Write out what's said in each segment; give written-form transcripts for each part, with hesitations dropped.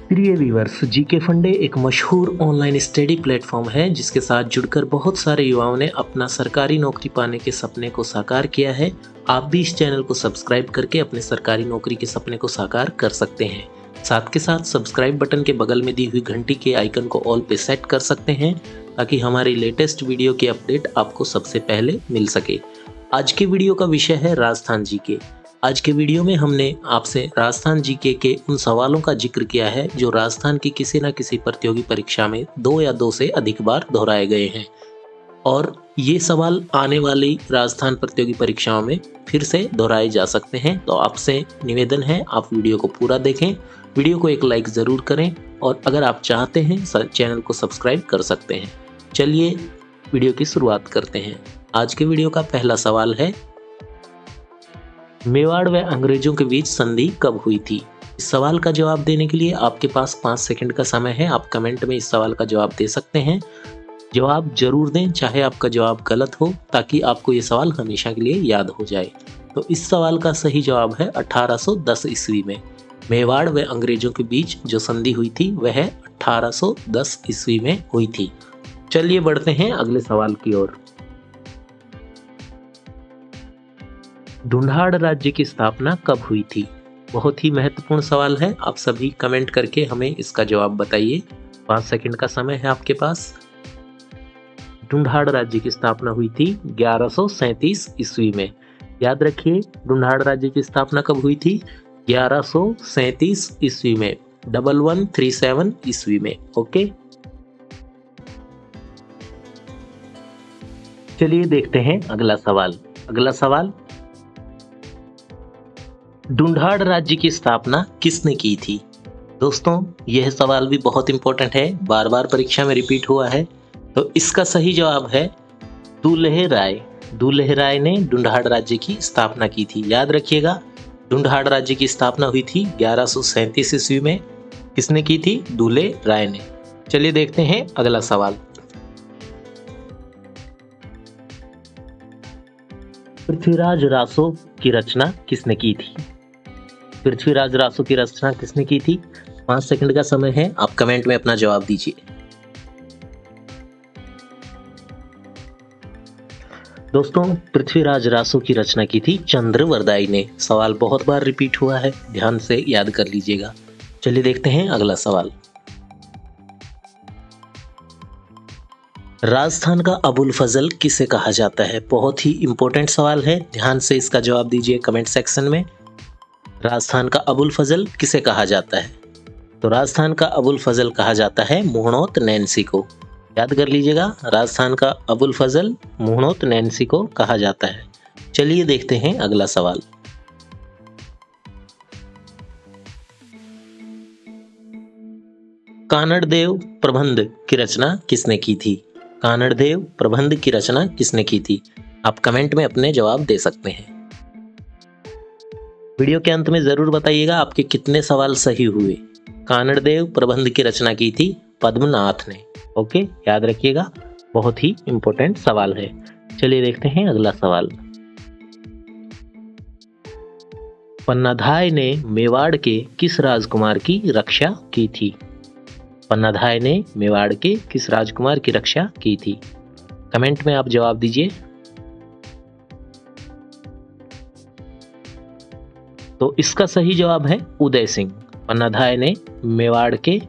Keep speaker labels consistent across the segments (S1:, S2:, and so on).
S1: प्रिय viewers, GK फंडे एक मशहूर ऑनलाइन स्टडी प्लेटफॉर्म है जिसके साथ जुड़कर बहुत सारे युवाओं ने अपना सरकारी नौकरी पाने के सपने को साकार किया है। आप भी इस चैनल को सब्सक्राइब करके अपने सरकारी नौकरी के सपने को साकार कर सकते हैं। साथ के साथ सब्सक्राइब बटन के बगल में दी हुई घंटी के आइकन को ऑल पे सेट कर सकते हैं ताकि हमारी लेटेस्ट वीडियो की अपडेट आपको सबसे पहले मिल सके। आज के वीडियो का विषय है राजस्थान जीके। आज के वीडियो में हमने आपसे राजस्थान जीके के उन सवालों का जिक्र किया है जो राजस्थान की किसी न किसी प्रतियोगी परीक्षा में 2 या 2 से अधिक बार दोहराए गए हैं और ये सवाल आने वाली राजस्थान प्रतियोगी परीक्षाओं में फिर से दोहराए जा सकते हैं। तो आपसे निवेदन है आप वीडियो को पूरा देखें, वीडियो को एक लाइक ज़रूर करें और अगर आप चाहते हैं चैनल को सब्सक्राइब कर सकते हैं। चलिए वीडियो की शुरुआत करते हैं। आज के वीडियो का पहला सवाल है, मेवाड़ व अंग्रेजों के बीच संधि कब हुई थी? इस सवाल का जवाब देने के लिए आपके पास 5 सेकंड का समय है। आप कमेंट में इस सवाल का जवाब दे सकते हैं। जवाब जरूर दें, चाहे आपका जवाब गलत हो, ताकि आपको ये सवाल हमेशा के लिए याद हो जाए। तो इस सवाल का सही जवाब है 1810 ईस्वी में मेवाड़ व अंग्रेजों के बीच जो संधि हुई थी वह 1810 ईस्वी में हुई थी। चलिए बढ़ते हैं अगले सवाल की ओर। ढूंढाड़ राज्य की स्थापना कब हुई थी? बहुत ही महत्वपूर्ण सवाल है। आप सभी कमेंट करके हमें इसका जवाब बताइए। 5 सेकंड का समय है आपके पास। ढूंढाड़ राज्य की स्थापना हुई थी 1137 ईस्वी में। याद रखिए, ढूंढाड़ राज्य की स्थापना कब हुई थी? 1137 ईस्वी में, 1137 ईस्वी में। ओके, चलिए देखते हैं अगला सवाल। अगला सवाल, ढूंढाड़ राज्य की स्थापना किसने की थी? दोस्तों, यह सवाल भी बहुत इंपॉर्टेंट है, बार बार परीक्षा में रिपीट हुआ है। तो इसका सही जवाब है दुलेह राय। दुलेह राय ने ढूंढाड़ राज्य की स्थापना की थी। याद रखिएगा, ढूंढाड़ राज्य की स्थापना हुई थी 1137 ईस्वी में। किसने की थी? दुलेह राय ने। चलिए देखते हैं अगला सवाल। पृथ्वीराज रासो की रचना किसने की थी? पृथ्वीराज रासो की रचना किसने की थी? 5 सेकंड का समय है, आप कमेंट में अपना जवाब दीजिए। दोस्तों, पृथ्वीराज रासो की रचना की थी चंद्रवरदाई ने। सवाल बहुत बार रिपीट हुआ है, ध्यान से याद कर लीजिएगा। चलिए देखते हैं अगला सवाल। राजस्थान का अबुल फजल किसे कहा जाता है? बहुत ही इंपॉर्टेंट सवाल है, ध्यान से इसका जवाब दीजिए कमेंट सेक्शन में। राजस्थान का अबुल फजल किसे कहा जाता है? तो राजस्थान का अबुल फजल कहा जाता है मुहणोत नैन्सी को। याद कर लीजिएगा, राजस्थान का अबुल फजल मुहणोत नैन्सी को कहा जाता है। चलिए देखते हैं अगला सवाल। कानड़देव प्रबंध की रचना किसने की थी? कानड़देव प्रबंध की रचना किसने की थी? आप कमेंट में अपने जवाब दे सकते हैं। वीडियो के अंत में जरूर बताइएगा आपके कितने सवाल सही हुए। कानड़देव प्रबंध की रचना की थी पद्मनाथ ने। ओके, याद रखिएगा, बहुत ही इंपॉर्टेंट सवाल है। चलिए देखते हैं अगला सवाल। पन्नाधाय ने मेवाड़ के किस राजकुमार की रक्षा की थी? पन्नाधाय ने मेवाड़ के किस राजकुमार की रक्षा की थी? कमेंट में आप जवाब दीजिए। तो इसका सही जवाब है उदय सिंह। पन्नाधाय ने मेवाड़ के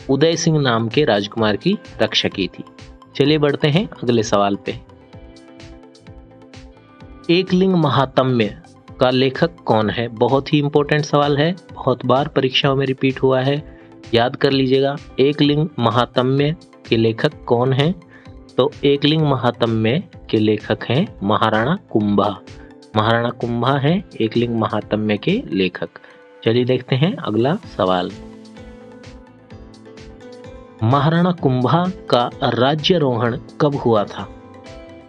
S1: उदय सिंह नाम के राजकुमार की रक्षा की थी। चलिए बढ़ते हैं अगले सवाल पे। एकलिंग महात्म्य का लेखक कौन है? बहुत ही इंपॉर्टेंट सवाल है, बहुत बार परीक्षाओं में रिपीट हुआ है। याद कर लीजिएगा, एकलिंग महात्म्य के लेखक कौन हैं? तो एकलिंग महात्म्य के लेखक हैं महाराणा कुंभा। महाराणा कुंभा हैं एकलिंग महात्म्य के लेखक। चलिए देखते हैं अगला सवाल। महाराणा कुंभा का राज्यारोहण कब हुआ था?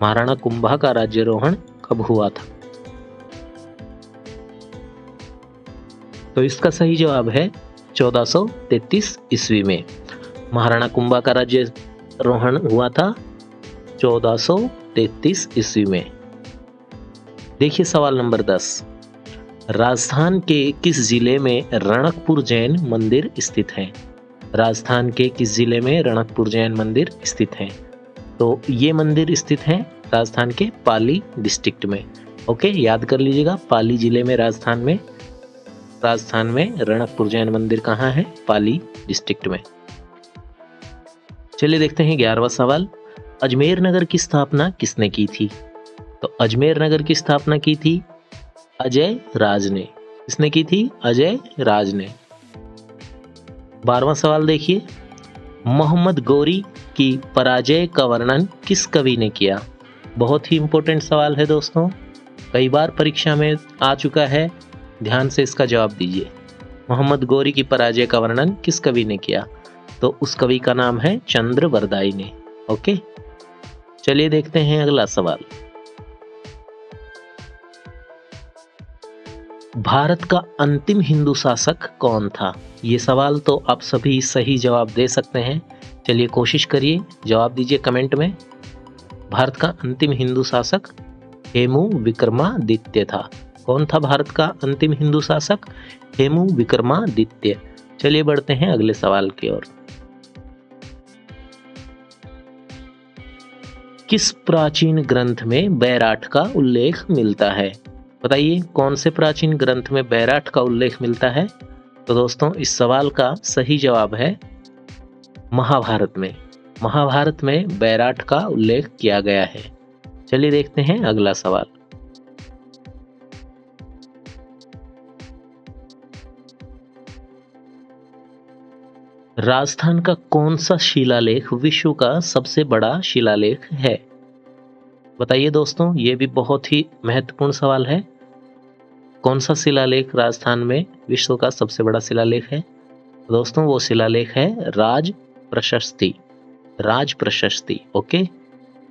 S1: महाराणा कुंभा का राज्यारोहण कब हुआ था? तो इसका सही जवाब है 1433 ईस्वी में। महाराणा कुंभा का राज्यारोहण हुआ था 1433 ईस्वी में। देखिए सवाल नंबर 10। राजस्थान के किस जिले में रणकपुर जैन मंदिर स्थित है? राजस्थान के किस जिले में रणकपुर जैन मंदिर स्थित है? तो ये मंदिर स्थित है राजस्थान के पाली डिस्ट्रिक्ट में। ओके, याद कर लीजिएगा, पाली जिले में राजस्थान में रणकपुर जैन मंदिर कहाँ है? पाली डिस्ट्रिक्ट में। चलिए देखते हैं 11वां सवाल। अजमेर नगर की स्थापना किसने की थी? तो अजमेर नगर की स्थापना की थी अजय राज ने। किसने की थी? अजय राज ने। 12वां सवाल देखिए, मोहम्मद गौरी की पराजय का वर्णन किस कवि ने किया? बहुत ही इंपॉर्टेंट सवाल है दोस्तों, कई बार परीक्षा में आ चुका है, ध्यान से इसका जवाब दीजिए। मोहम्मद गौरी की पराजय का वर्णन किस कवि ने किया? तो उस कवि का नाम है चंद्रवरदाई ने। ओके, चलिए देखते हैं अगला सवाल। भारत का अंतिम हिंदू शासक कौन था? ये सवाल तो आप सभी सही जवाब दे सकते हैं। चलिए कोशिश करिए, जवाब दीजिए कमेंट में। भारत का अंतिम हिंदू शासक हेमू विक्रमादित्य था। कौन था भारत का अंतिम हिंदू शासक? हेमू विक्रमादित्य। चलिए बढ़ते हैं अगले सवाल की ओर। किस प्राचीन ग्रंथ में बैराठ का उल्लेख मिलता है? बताइए, कौन से प्राचीन ग्रंथ में बैराठ का उल्लेख मिलता है? तो दोस्तों इस सवाल का सही जवाब है महाभारत में। महाभारत में बैराठ का उल्लेख किया गया है। चलिए देखते हैं अगला सवाल। राजस्थान का कौन सा शिलालेख विश्व का सबसे बड़ा शिलालेख है? बताइए दोस्तों, ये भी बहुत ही महत्वपूर्ण सवाल है। कौन सा शिलालेख राजस्थान में विश्व का सबसे बड़ा शिलालेख है? दोस्तों वो शिलालेख है राज प्रशस्ति। राज प्रशस्ति। ओके,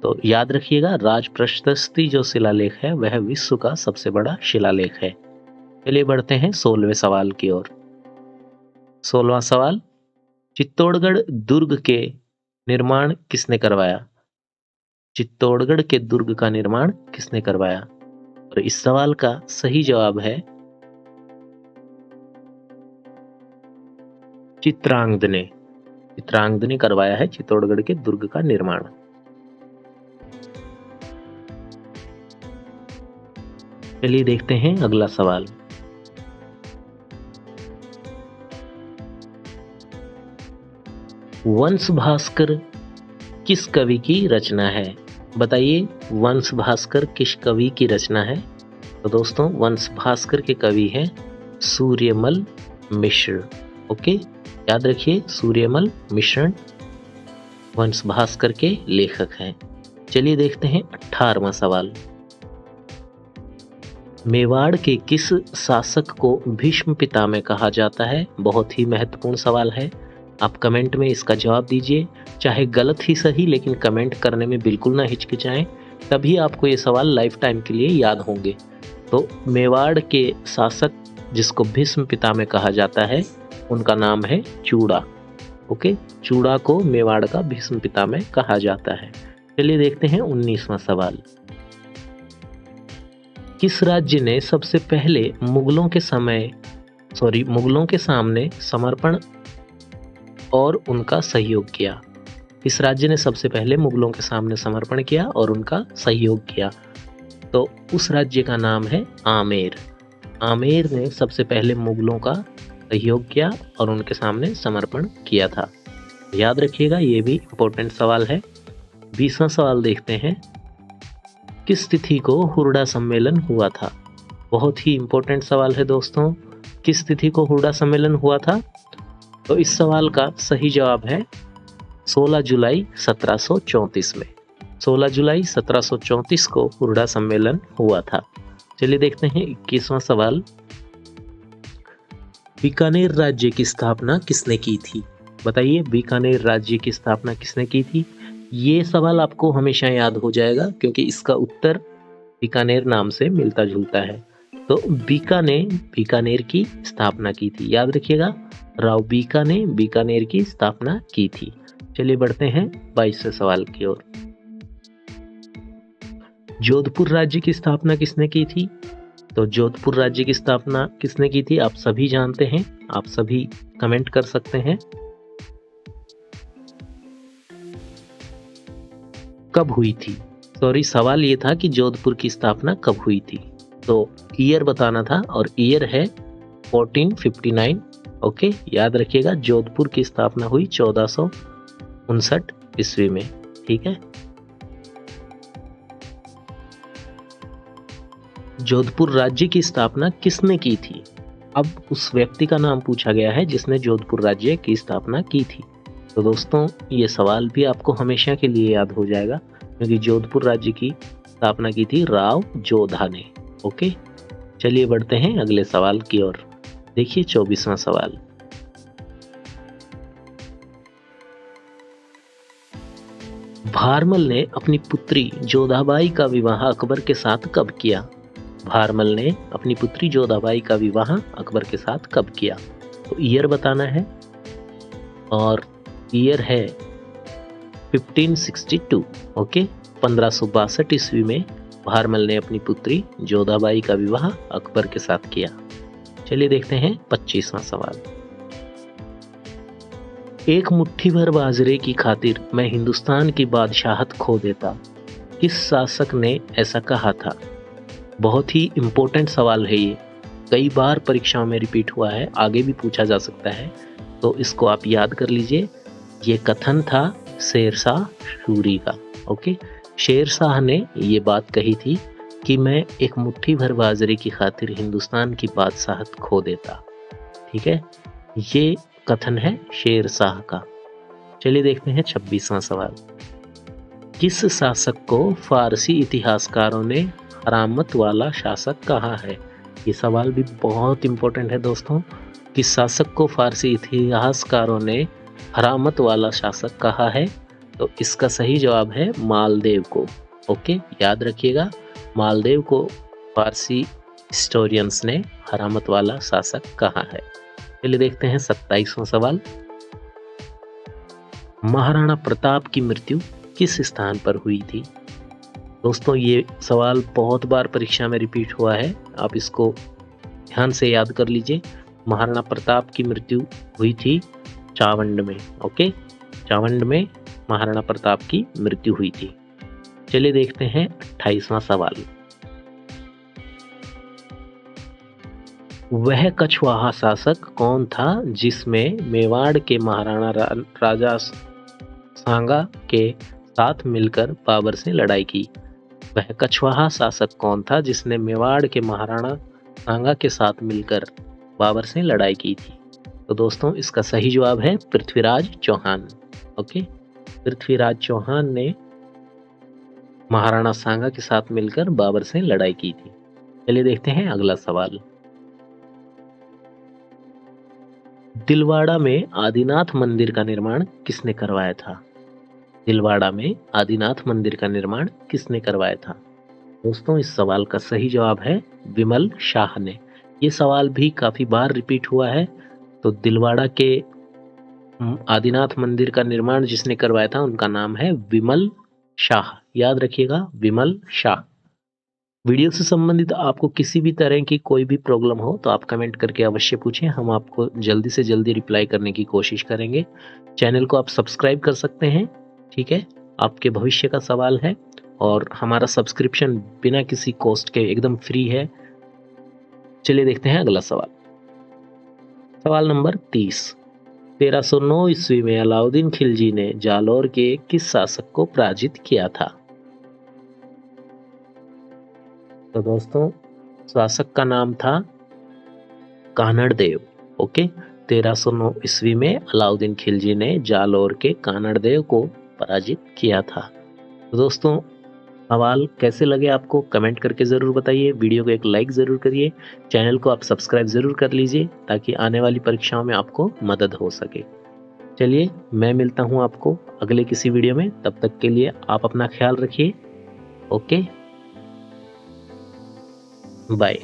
S1: तो याद रखिएगा, राज प्रशस्ति जो शिलालेख है वह विश्व का सबसे बड़ा शिलालेख है। चलिए बढ़ते हैं 16वें सवाल की ओर। 16वां सवाल, चित्तौड़गढ़ दुर्ग के निर्माण किसने करवाया? चित्तौड़गढ़ के दुर्ग का निर्माण किसने करवाया? और इस सवाल का सही जवाब है चित्रांगद ने। चित्रांगद ने करवाया है चित्तौड़गढ़ के दुर्ग का निर्माण। चलिए देखते हैं अगला सवाल। वंश भास्कर किस कवि की रचना है? बताइए, वंश भास्कर किस कवि की रचना है? तो दोस्तों वंश भास्कर के कवि हैं सूर्यमल मिश्र। ओके, याद रखिए, सूर्यमल मिश्र वंश भास्कर के लेखक हैं। चलिए देखते हैं 18वां सवाल। मेवाड़ के किस शासक को भीष्म पितामह कहा जाता है? बहुत ही महत्वपूर्ण सवाल है, आप कमेंट में इसका जवाब दीजिए, चाहे गलत ही सही, लेकिन कमेंट करने में बिल्कुल ना हिचकिचाएं, तभी आपको ये सवाल लाइफ टाइम के लिए याद होंगे। तो मेवाड़ के शासक जिसको भीष्म पितामह कहा जाता है उनका नाम है चूड़ा। ओके, चूड़ा को मेवाड़ का भीष्म पितामह कहा जाता है। चलिए देखते हैं 19वां सवाल। किस राज्य ने सबसे पहले मुगलों के सामने समर्पण और उनका सहयोग किया? किस राज्य ने सबसे पहले मुगलों के सामने समर्पण किया और उनका सहयोग किया? तो उस राज्य का नाम है आमेर। आमेर ने सबसे पहले मुगलों का सहयोग किया और उनके सामने समर्पण किया था। याद रखिएगा, ये भी इम्पोर्टेंट सवाल है। 20वां सवाल देखते हैं। किस तिथि को हुरडा सम्मेलन हुआ था? बहुत ही इम्पोर्टेंट सवाल है दोस्तों, किस तिथि को हुरडा सम्मेलन हुआ था? तो इस सवाल का सही जवाब है 16 जुलाई 1734 में। 16 जुलाई 1734 को हुरडा सम्मेलन हुआ था। चलिए देखते हैं 21वां सवाल। बीकानेर राज्य की स्थापना किसने की थी? बताइए, बीकानेर राज्य की स्थापना किसने की थी? ये सवाल आपको हमेशा याद हो जाएगा क्योंकि इसका उत्तर बीकानेर नाम से मिलता जुलता है। तो बीका ने बीकानेर की स्थापना की थी। याद रखिएगा, राव बीका ने बीकानेर की स्थापना की थी। चलिए बढ़ते हैं 22वें सवाल की ओर। जोधपुर राज्य की स्थापना किसने की थी? तो जोधपुर राज्य की स्थापना किसने की थी आप सभी जानते हैं, आप सभी कमेंट कर सकते हैं। कब हुई थी? सॉरी, सवाल ये था कि जोधपुर की स्थापना कब हुई थी, तो ईयर बताना था और ईयर है 1459। ओके, याद रखिएगा जोधपुर की स्थापना हुई 1459 ईस्वी में। ठीक है, जोधपुर राज्य की स्थापना किसने की थी? अब उस व्यक्ति का नाम पूछा गया है जिसने जोधपुर राज्य की स्थापना की थी। तो दोस्तों ये सवाल भी आपको हमेशा के लिए याद हो जाएगा, क्योंकि जोधपुर राज्य की स्थापना की थी राव जोधा ने। ओके, चलिए बढ़ते हैं अगले सवाल की ओर। देखिए 24वां सवाल। भारमल ने अपनी पुत्री जोधाबाई का विवाह अकबर के साथ कब किया? भारमल ने अपनी पुत्री जोधाबाई का विवाह अकबर के साथ कब किया? तो ईयर बताना है और ईयर है 1562। ओके, 1562 ईस्वी में भारमल ने अपनी पुत्री जोधाबाई का विवाह अकबर के साथ किया। चलिए देखते हैं 25वां सवाल। एक मुट्ठी भर बाजरे की खातिर मैं हिंदुस्तान की बादशाहत खो देता, किस शासक ने ऐसा कहा था? बहुत ही इम्पोर्टेंट सवाल है ये, कई बार परीक्षाओं में रिपीट हुआ है, आगे भी पूछा जा सकता है, तो इसको आप याद कर लीजिए। ये कथन था शेरशाह सूरी का। ओके, शेरशाह ने ये बात कही थी कि मैं एक मुट्ठी भर बाजरे की खातिर हिंदुस्तान की बादशाहत खो देता। ठीक है, ये कथन है शेरशाह का। चलिए देखते हैं 26वां सवाल। किस शासक को फारसी इतिहासकारों ने हरामत वाला शासक कहा है? ये सवाल भी बहुत इंपॉर्टेंट है दोस्तों। किस शासक को फारसी इतिहासकारों ने हरामत वाला शासक कहा है? तो इसका सही जवाब है मालदेव को। ओके, याद रखिएगा, मालदेव को फारसी हिस्टोरियंस ने हरामत वाला शासक कहा है। चलिए देखते हैं 27वां सवाल। महाराणा प्रताप की मृत्यु किस स्थान पर हुई थी? दोस्तों ये सवाल बहुत बार परीक्षा में रिपीट हुआ है, आप इसको ध्यान से याद कर लीजिए। महाराणा प्रताप की मृत्यु हुई थी चावंड में। ओके, चावंड में महाराणा प्रताप की मृत्यु हुई थी। चलिए देखते हैं 28वां सवाल। वह कछवाहा शासक कौन था जिसमें मेवाड़ के महाराणा राजा सांगा के साथ मिलकर बाबर से लड़ाई की? वह कछवाहा शासक कौन था जिसने मेवाड़ के महाराणा सांगा के साथ मिलकर बाबर से लड़ाई की थी? तो दोस्तों इसका सही जवाब है पृथ्वीराज चौहान। ओके, पृथ्वीराज चौहान ने महाराणा सांगा के साथ मिलकर बाबर से लड़ाई की थी। चलिए देखते हैं अगला सवाल। दिलवाड़ा में आदिनाथ मंदिर का निर्माण किसने करवाया था? दिलवाड़ा में आदिनाथ मंदिर का निर्माण किसने करवाया था? दोस्तों इस सवाल का सही जवाब है विमल शाह ने। ये सवाल भी काफी बार रिपीट हुआ है। तो दिलवाड़ा के आदिनाथ मंदिर का निर्माण जिसने करवाया था उनका नाम है विमल शाह। याद रखिएगा, विमल शाह। वीडियो से संबंधित आपको किसी भी तरह की कोई भी प्रॉब्लम हो तो आप कमेंट करके अवश्य पूछें, हम आपको जल्दी से जल्दी रिप्लाई करने की कोशिश करेंगे। चैनल को आप सब्सक्राइब कर सकते हैं। ठीक है, आपके भविष्य का सवाल है और हमारा सब्सक्रिप्शन बिना किसी कॉस्ट के एकदम फ्री है। चलिए देखते हैं अगला सवाल। सवाल नंबर 30। 1309 ईस्वी में अलाउद्दीन खिलजी ने जालौर के किस शासक को पराजित किया था? तो दोस्तों शासक का नाम था कानड़ देव। ओके, 1309 ईस्वी में अलाउद्दीन खिलजी ने जालौर के कानड़ देव को पराजित किया था। तो दोस्तों सवाल कैसे लगे आपको कमेंट करके ज़रूर बताइए। वीडियो को एक लाइक ज़रूर करिए, चैनल को आप सब्सक्राइब ज़रूर कर लीजिए ताकि आने वाली परीक्षाओं में आपको मदद हो सके। चलिए मैं मिलता हूँ आपको अगले किसी वीडियो में, तब तक के लिए आप अपना ख्याल रखिए। Okay, bye.